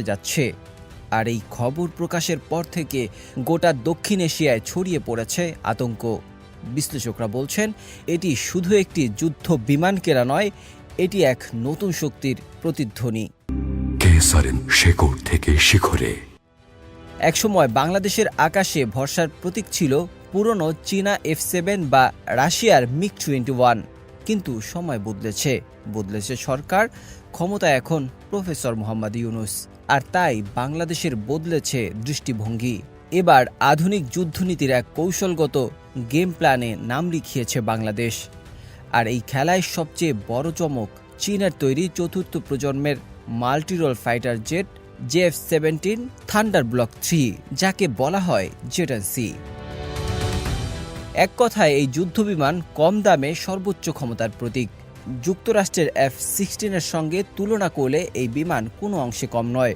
যাচ্ছে। আর এই খবর প্রকাশের পর থেকে গোটা দক্ষিণ এশিয়ায় ছড়িয়ে পড়েছে আতঙ্ক। বিশ্লেষকরা বলছেন, এটি শুধু একটি যুদ্ধ বিমান কেনা নয়, এটি এক নতুন শক্তির প্রতিধ্বনি। শেকড় থেকে শিখরে। একসময় বাংলাদেশের আকাশে ভরসার প্রতীক ছিল পুরনো চীনা F7 বা রাশিয়ার MiG-21। কিন্তু সময় বদলেছে সরকার, ক্ষমতা এখন প্রফেসর মোহাম্মদ ইউনূস। আর তাই বাংলাদেশের বদলেছে দৃষ্টিভঙ্গি। এবার আধুনিক যুদ্ধনীতির এক কৌশলগত গেম প্ল্যানে নাম লিখিয়েছে বাংলাদেশ। আর এই খেলায় সবচেয়ে বড় চমক চীনের তৈরি চতুর্থ প্রজন্মের মাল্টিরোল ফাইটার জেট JF-17 থান্ডারব্লক 3, যাকে বলা হয় জেট-সি। এক কথায় এই যুদ্ধবিমান কম দামে সর্বোচ্চ ক্ষমতার প্রতীক। যুক্তরাষ্ট্রের F-16 এর সঙ্গে তুলনা করলে এই বিমান কোনো অংশে কম নয়।